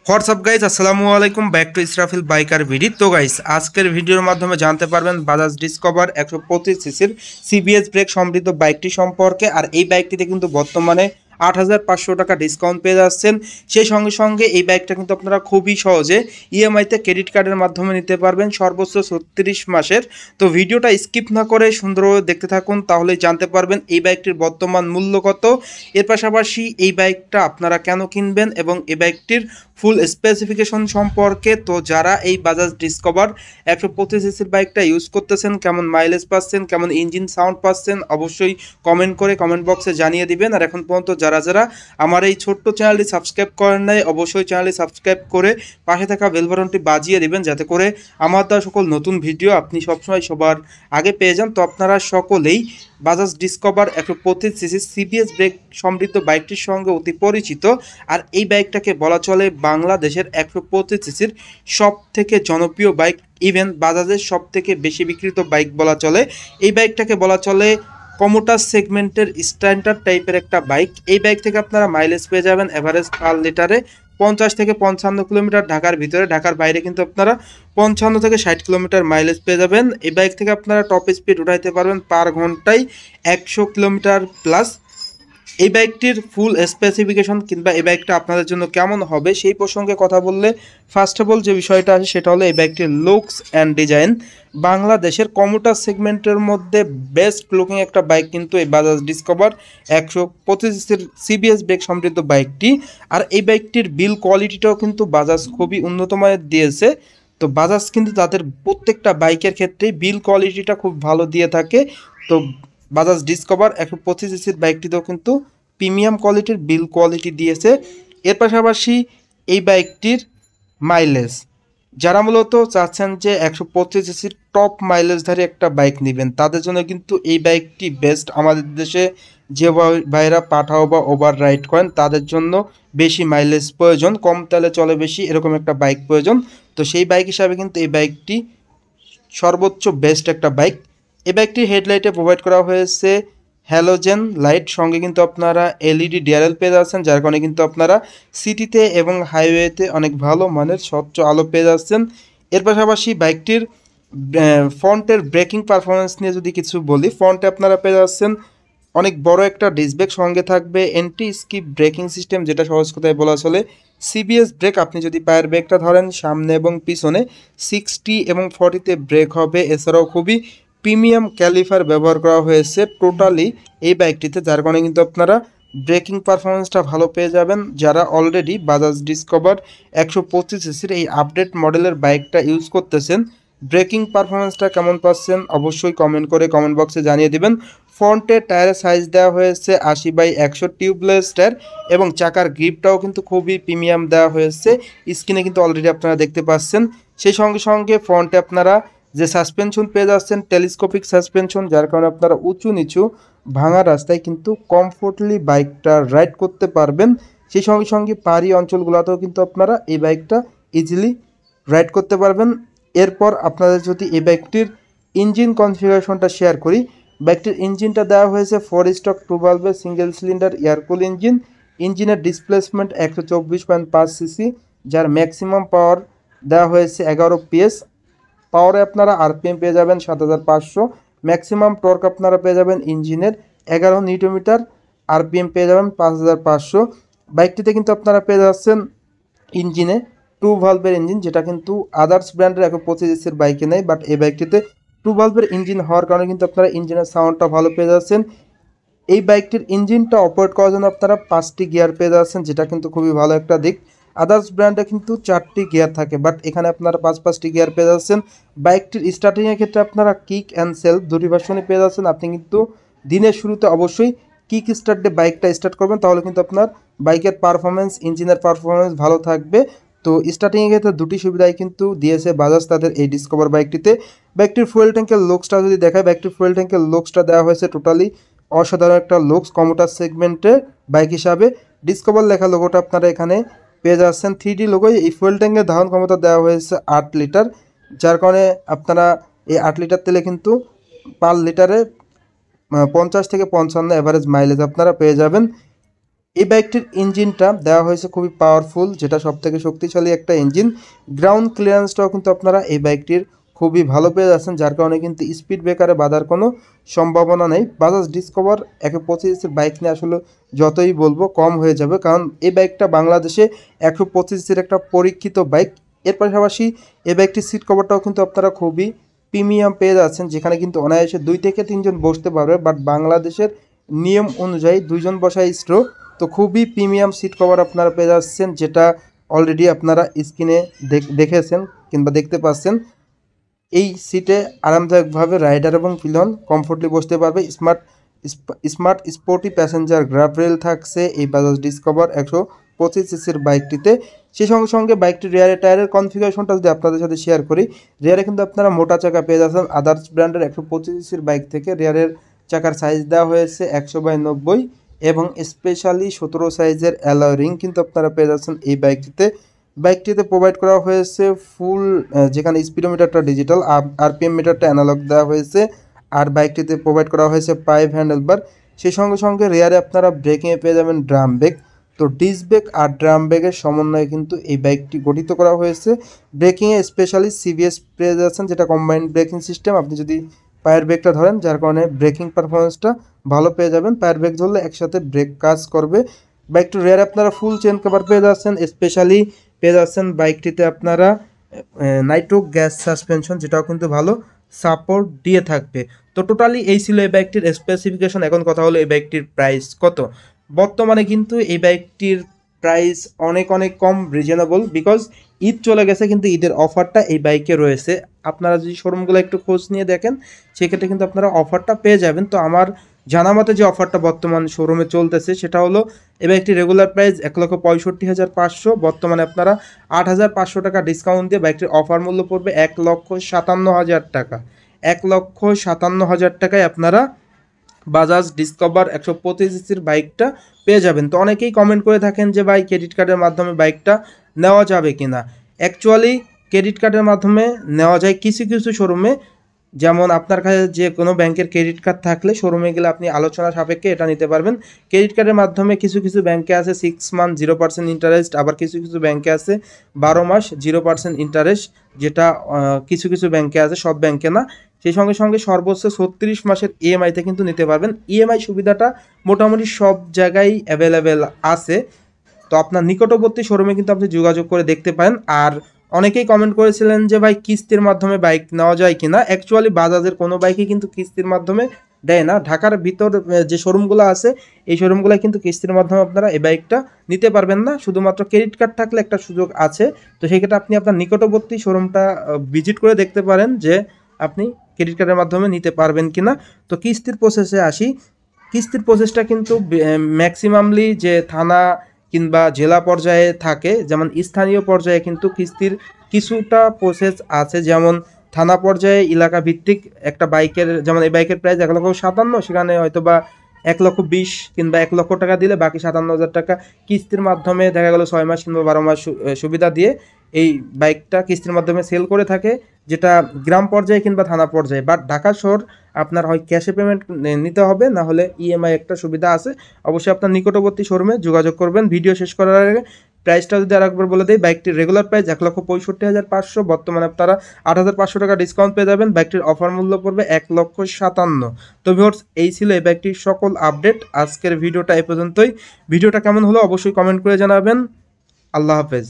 WhatsApp guys, আসসালামু আলাইকুম। Back to Israfil biker ভিডি। তো গাইজ, আজকের ভিডিওর মাধ্যমে জানতে পারবেন বাজাজ ডিসকভার 125 সিসির সিবিএস ব্রেক সমৃদ্ধ বাইকটি সম্পর্কে। আর এই বাইকটিতে কিন্তু বর্তমানে 8,500 টাকা ডিসকাউন্ট পেয়ে যাচ্ছেন। সেই সঙ্গে সঙ্গে এই বাইকটা কিন্তু আপনারা খুবই সহজে ইএমআইতে ক্রেডিট কার্ডের মাধ্যমে নিতে পারবেন সর্বোচ্চ 36 মাসের। তো ভিডিওটা স্কিপ না করে সুন্দরভাবে দেখতে থাকুন, তাহলেই জানতে পারবেন এই বাইকটির বর্তমান মূল্য কত। এর পাশাপাশি এই বাইকটা আপনারা কেন কিনবেন এবং এই বাইকটির ফুল স্পেসিফিকেশন সম্পর্কে। তো যারা এই বাজাজ ডিসকভার 125 সিসির বাইকটা ইউজ করতেছেন, কেমন মাইলেজ পাচ্ছেন, কেমন ইঞ্জিন সাউন্ড পাচ্ছেন, অবশ্যই কমেন্ট করে কমেন্ট বক্সে জানিয়ে দিবেন। আর এখন পর্যন্ত যারা যারা আমার এই ছোট্ট চ্যানেলটি সাবস্ক্রাইব করেন নাই, অবশ্যই চ্যানেলটি সাবস্ক্রাইব করে পাশে থাকা বেল বাটনটি বাজিয়ে দিবেন, যাতে করে আমার দেওয়া সকল নতুন ভিডিও আপনি সবসময় সবার আগে পেয়ে যান। তো আপনারা সকলেই Bajaj discover 125 CC CBS brake সমৃদ্ধ বাইকটির সঙ্গে অতি পরিচিত। আর এই বাইকটাকে বলা চলে বাংলাদেশের 125 সিসির সব থেকে জনপ্রিয় বাইক, ইভেন বাজাজের সব থেকে বেশি বিক্রিত বাইক বলা চলে। এই বাইকটাকে বলা চলে কমোটার সেগমেন্টের স্ট্যান্ডার্ড টাইপের একটা বাইক। এই বাইক থেকে আপনারা মাইলেজ পেয়ে যাবেন এভারেজ পার লিটারে 50 থেকে 55 কিলোমিটার ঢাকার ভিতরে। ঢাকার বাইরে কিন্তু আপনারা 55 থেকে 60 কিলোমিটার মাইলেজ পেয়ে যাবেন। এই বাইক থেকে আপনারা টপ স্পিড উঠাইতে পারবেন পার ঘন্টায় 100 কিলোমিটার প্লাস। এই বাইকটির ফুল স্পেসিফিকেশন কিংবা এই বাইকটা আপনাদের জন্য কেমন হবে সেই প্রসঙ্গে কথা বললে ফার্স্ট অফ অল যে বিষয়টা আছে সেটা হলো এই বাইকটির লুকস অ্যান্ড ডিজাইন। বাংলাদেশের কমিউটার সেগমেন্টের মধ্যে বেস্ট লুকিং একটা বাইক কিন্তু এই বাজাজ ডিসকভার 125 সিবিএস ব্রেক সমৃদ্ধ বাইকটি। আর এই বাইকটির বিল কোয়ালিটিটাও কিন্তু বাজাজ খুবই উন্নত মানের দিয়েছে। তো বাজাজ কিন্তু তাদের প্রত্যেকটা বাইকের ক্ষেত্রেই বিল কোয়ালিটিটা খুব ভালো দিয়ে থাকে। তো বাজাজ ডিসকভার 125 সিসির বাইকটিতেও কিন্তু প্রিমিয়াম কোয়ালিটির বিল কোয়ালিটি দিয়েছে। এর পাশাপাশি এই বাইকটির মাইলেজ, যারা মূলত চাচ্ছেন যে 125 সিসির টপ মাইলেজধারী একটা বাইক নেবেন, তাদের জন্য কিন্তু এই বাইকটি বেস্ট। আমাদের দেশে যে ভাইরা পাঠাও বা ওভার রাইড করেন তাদের জন্য বেশি মাইলেজ প্রয়োজন, কম তেলে চলে বেশি, এরকম একটা বাইক প্রয়োজন। তো সেই বাইক হিসাবে কিন্তু এই বাইকটি সর্বোচ্চ বেস্ট একটা বাইক। এই বাইকটির হেডলাইটে প্রোভাইড করা হয়েছে হ্যালোজেন লাইট, সঙ্গে কিন্তু আপনারা এলইডি ডিআরএল পেয়ে যাচ্ছেন, যার কারণে কিন্তু আপনারা সিটিতে এবং হাইওয়েতে অনেক ভালো মানের স্বচ্ছ আলো পেয়ে যাচ্ছেন। এর পাশাপাশি বাইকটির ফ্রন্টের ব্রেকিং পারফরমেন্স নিয়ে যদি কিছু বলি, ফ্রন্টে আপনারা পেয়ে যাচ্ছেন অনেক বড় একটা ডিস্ক ব্রেক, সঙ্গে থাকবে এন্টি স্কিপ ব্রেকিং সিস্টেম, যেটা সহজ কথায় বলা চলে সিবিএস ব্রেক। আপনি যদি পায়ের ব্রেকটা ধরেন সামনে এবং পিছনে 60 এবং 40-তে ব্রেক হবে। এছাড়াও খুবই প্রিমিয়াম ক্যালিফার ব্যবহার করা হয়েছে টোটালি এই বাইকটিতে, যার কারণে কিন্তু আপনারা ব্রেকিং পারফরমেন্সটা ভালো পেয়ে যাবেন। যারা অলরেডি বাজাজ ডিসকভার 125 সিসির এই আপডেট মডেলের বাইকটা ইউজ করতেছেন, ব্রেকিং পারফরমেন্সটা কেমন পাচ্ছেন অবশ্যই কমেন্ট করে কমেন্ট বক্সে জানিয়ে দিবেন। ফ্রন্টের টায়ারের সাইজ দেওয়া হয়েছে 80/100 টিউবলেস টায়ার এবং চাকার গ্রিপটাও কিন্তু খুবই প্রিমিয়াম দেওয়া হয়েছে, স্ক্রিনে কিন্তু অলরেডি আপনারা দেখতে পাচ্ছেন। সেই সঙ্গে সঙ্গে ফ্রন্টে আপনারা যে সাসপেনশন পেয়ে যাচ্ছেন টেলিস্কোপিক সাসপেনশন, যার কারণে আপনারা উঁচু নিচু ভাঙা রাস্তায় কিন্তু কমফোর্টলি বাইকটা রাইড করতে পারবেন। সেই সঙ্গে সঙ্গে পাহাড়ি অঞ্চলগুলোতেও কিন্তু আপনারা এই বাইকটা ইজিলি রাইড করতে পারবেন। এরপর আপনাদের যদি এই বাইকটির ইঞ্জিন কনফিগারেশনটা শেয়ার করি, বাইকটির ইঞ্জিনটা দেওয়া হয়েছে 4 স্ট্রোক 2 ভালভের সিঙ্গেল সিলিন্ডার এয়ারকুল ইঞ্জিন। ইঞ্জিনের ডিসপ্লেসমেন্ট 124.5 সিসি, যার ম্যাক্সিমাম পাওয়ার দেওয়া হয়েছে 11 PS। পাওয়ারে আপনারা আরপিএম পেয়ে যাবেন 7500, ম্যাক্সিমাম টর্ক আপনারা পেয়ে যাবেন ইঞ্জিনের 11 নিউটন মিটার, আরপিএম পেয়ে যাবেন 5500। বাইকটিতে কিন্তু আপনারা পেয়ে যাচ্ছেন ইঞ্জিনে 2 ভালভের ইঞ্জিন, যেটা কিন্তু আদার্স ব্র্যান্ডের 125 সিসির বাইকে নেই, বাট এই বাইকটিতে 2 ভালভের ইঞ্জিন হওয়ার কারণে কিন্তু আপনারা ইঞ্জিনের সাউন্ডটা ভালো পেয়ে যাচ্ছেন। এই বাইকটির ইঞ্জিনটা অপারেট করার জন্য আপনারা 5টি গিয়ার পেয়ে যাচ্ছেন, যেটা কিন্তু খুবই ভালো একটা দিক। আদার্স ব্র্যান্ডে কিন্তু 4টি গিয়ার থাকে, বাট এখানে আপনারা 5টি গিয়ার পেয়ে যাচ্ছেন। বাইকটির স্টার্টিংয়ের ক্ষেত্রে আপনারা কিক অ্যান্ড সেলফ দুটি ভার্সনই পেয়ে যাচ্ছেন। আপনি কিন্তু দিনের শুরুতে অবশ্যই কিক স্টার্ট দিয়ে বাইকটা স্টার্ট করবেন, তাহলে কিন্তু আপনার বাইকের পারফরমেন্স, ইঞ্জিনের পারফরমেন্স ভালো থাকবে। তো স্টার্টিংয়ের ক্ষেত্রে দুটি সুবিধাই কিন্তু দিয়েছে বাজাজ তাদের এই ডিসকভার বাইকটিতে। বাইকটির ফুয়েল ট্যাঙ্কের লুকসটা যদি দেখায়, বাইকটির ফুয়েল ট্যাঙ্কের লুকসটা দেওয়া হয়েছে টোটালি অসাধারণ একটা লুকস কমিউটার সেগমেন্টের বাইক হিসাবে। ডিসকভার লেখা লোগোটা আপনারা এখানে পেয়ে যাচ্ছেন 3D লোগোয়। এই ফুয়েল ট্যাঙ্কের ধারণ ক্ষমতা দেওয়া হয়েছে 8 লিটার, যার কারণে আপনারা এই 8 লিটার তেলে কিন্তু পার লিটারে 50 থেকে 55 এভারেজ মাইলেজ আপনারা পেয়ে যাবেন। এই বাইকটির ইঞ্জিনটা দেওয়া হয়েছে খুবই পাওয়ারফুল, যেটা সবথেকে শক্তিশালী একটা ইঞ্জিন। গ্রাউন্ড ক্লিয়ারেন্সটাও কিন্তু আপনারা এই বাইকটির খুবই ভালো পেয়ে যাচ্ছেন, যার কারণে কিন্তু স্পিড ব্রেকারে বাধার কোনো সম্ভাবনা নেই। বাজাজ ডিসকভার 125 বাইক নিয়ে আসলে যতই বলবো কম হয়ে যাবে, কারণ এই বাইকটা বাংলাদেশে 125 একটা পরীক্ষিত বাইক। এর পাশাপাশি এই বাইকটির সিট কভারটাও কিন্তু আপনারা খুবই প্রিমিয়াম পেয়ে যাচ্ছেন, যেখানে কিন্তু অনায়াসে 2 থেকে 3 জন বসতে পারবে, বাট বাংলাদেশের নিয়ম অনুযায়ী 2 জন বসাই স্ট্রো। তো খুবই প্রিমিয়াম সিট কভার আপনারা পেয়ে যাচ্ছেন, যেটা অলরেডি আপনারা স্ক্রিনে দেখেছেন কিংবা দেখতে পাচ্ছেন। এই সিটে আরামদায়কভাবে রাইডার এবং পিলন কমফোর্টলি বসতে পারবে। Smart sporty passenger grab rail থাকছে এই বাজাজ ডিসকভার 125 বাইকটিতে। সেই সঙ্গে সঙ্গে বাইকটির রিয়ারের টায়ারের কনফিগারেশনটা যদি আপনাদের সাথে শেয়ার করি, রিয়ারে কিন্তু আপনারা মোটা চাকা পেয়ে যাচ্ছেন। আদার্স ব্র্যান্ডের 125 বাইক থেকে রিয়ারের চাকার সাইজ দেওয়া হয়েছে 100/90 এবং স্পেশালি 17 সাইজের অ্যালয় রিং কিন্তু আপনারা পেয়ে যাচ্ছেন এই বাইকটিতে প্রোভাইড করা হয়েছে ফুল, যেখানে স্পিডোমিটারটা ডিজিটাল, আরপিএম মিটারটা অ্যানালগ দেওয়া হয়েছে। আর বাইকটিতে প্রোভাইড করা হয়েছে 5 হ্যান্ডেলবার। সেই সঙ্গে সঙ্গে রেয়ারে আপনারা ব্রেকিংয়ে পেয়ে যাবেন ড্রাম ব্রেক। তো ডিস্ক ব্রেক আর ড্রাম ব্রেকের সমন্বয়ে কিন্তু এই বাইকটি গঠিত করা হয়েছে। ব্রেকিংয়ে স্পেশালি সিবিএস পেয়ে যাচ্ছেন, যেটা কম্বাইন্ড ব্রেকিং সিস্টেম। আপনি যদি পায়ের ব্রেকটা ধরেন, যার কারণে ব্রেকিং পারফরমেন্সটা ভালো পেয়ে যাবেন। পায়ের ব্রেক ধরলে একসাথে ব্রেক কাজ করবে। বাইকটির রেয়ারে আপনারা ফুল চেন কভার পেয়ে যাচ্ছেন, স্পেশালি পেয়ে যাচ্ছেন বাইকটিতে আপনারা নাইট্রো গ্যাস সাসপেনশন, যেটাও কিন্তু ভালো সাপোর্ট দিয়ে থাকবে। তো টোটালি এই ছিল এই বাইকটির স্পেসিফিকেশন। এখন কথা হলো এই বাইকটির প্রাইস কত। বর্তমানে কিন্তু এই বাইকটির প্রাইস অনেক অনেক কম, রিজনেবল, বিকজ ঈদ চলে গেছে, কিন্তু ঈদের অফারটা এই বাইকে রয়েছে। আপনারা যদি শোরুমগুলো একটু খোঁজ নিয়ে দেখেন, সেক্ষেত্রে কিন্তু আপনারা অফারটা পেয়ে যাবেন। তো আমার জানা মতে যে অফারটা বর্তমান শোরুমে চলতেছে, সেটা হলো এই বাইকটির রেগুলার প্রাইস 1,65,500। বর্তমানে আপনারা 8,500 টাকা ডিসকাউন্ট দিয়ে বাইকটির অফার মূল্য পড়বে 1,57,000 টাকা। 1,57,000 টাকায় আপনারা বাজাজ ডিসকভার 125 বাইকটা পেয়ে যাবেন। তো অনেকেই কমেন্ট করে থাকেন যে ভাই ক্রেডিট কার্ডের মাধ্যমে বাইকটা নেওয়া যাবে কি না। অ্যাকচুয়ালি ক্রেডিট কার্ডের মাধ্যমে নেওয়া যায় কিছু কিছু শোরুমে, যেমন আপনার কাছে যে কোনো ব্যাংকের ক্রেডিট কার্ড থাকলে শোরুমে গেলে আপনি আলোচনা সাপেক্ষে এটা নিতে পারবেন। ক্রেডিট কার্ডের মাধ্যমে কিছু কিছু ব্যাংকে আছে 6 মান্থ 0% ইন্টারেস্ট, আবার কিছু কিছু ব্যাংকে আছে 12 মাস 0% ইন্টারেস্ট, যেটা কিছু কিছু ব্যাংকে আছে, সব ব্যাংকে না। সেই সঙ্গে সঙ্গে সর্বোচ্চ 36 মাসের ইএমআইতে কিন্তু নিতে পারবেন। ইএমআই সুবিধাটা মোটামুটি সব জায়গায় অ্যাভেলেবেল আছে। তো আপনার নিকটবর্তী শোরুমে কিন্তু আপনি যোগাযোগ করে দেখতে পারেন। আর অনেকেই কমেন্ট করেছিলেন যে ভাই কিস্তির মাধ্যমে বাইক নেওয়া যায় কিনা। অ্যাকচুয়ালি বাজাজের কোনো বাইকই কিন্তু কিস্তির মাধ্যমে দেয় না। ঢাকার ভিতর যে শোরুমগুলো আছে, এই শোরুমগুলো কিন্তু কিস্তির মাধ্যমে আপনারা এই বাইকটা নিতে পারবেন না। শুধুমাত্র ক্রেডিট কার্ড থাকলে একটা সুযোগ আছে। তো সেক্ষেত্রে আপনি আপনার নিকটবর্তী শোরুমটা ভিজিট করে দেখতে পারেন যে আপনি ক্রেডিট কার্ডের মাধ্যমে নিতে পারবেন কিনা। তো কিস্তির প্রসেসে আসি। কিস্তির প্রসেসটা কিন্তু ম্যাক্সিমামলি যে থানা কিংবা জেলা পর্যায়ে থাকে, যেমন স্থানীয় পর্যায়ে কিন্তু কিস্তির কিছুটা প্রসেস আছে। যেমন থানা পর্যায়ে এলাকা ভিত্তিক একটা বাইকের, যেমন এই বাইকের প্রাইস 1,57,000, সেখানে হয়তো বা 1,20,000 কিংবা 1,00,000 টাকা দিলে বাকি 57,000 টাকা কিস্তির মাধ্যমে দেখা গেল 6 মাস কিংবা 12 মাস সুবিধা দিয়ে এই বাইকটা কিস্তির মাধ্যমে সেল করে থাকে, যেটা গ্রাম পর্যায়ে কিংবা থানা পর্যায়ে। বাট ঢাকা শহর আপনার হয় ক্যাশে পেমেন্ট নিতে হবে, না হলে ইএমআই একটা সুবিধা আছে। অবশ্যই আপনার নিকটবর্তী শোরুমে যোগাযোগ করবেন। ভিডিও শেষ করার আগে প্রাইসটা যদি আরেকবার বলে দেয়, বাইকটির রেগুলার প্রাইস 1,65,500, বর্তমানে আপনারা 8,500 টাকা ডিসকাউন্ট পেয়ে যাবেন। বাইকটির অফার মূল্য পড়বে 1,57,000। তো ভিউয়ার্স, এই ছিল এই বাইকটির সকল আপডেট। আজকের ভিডিওটা এই পর্যন্তই। ভিডিওটা কেমন হলো অবশ্যই কমেন্ট করে জানাবেন। আল্লাহ হাফেজ।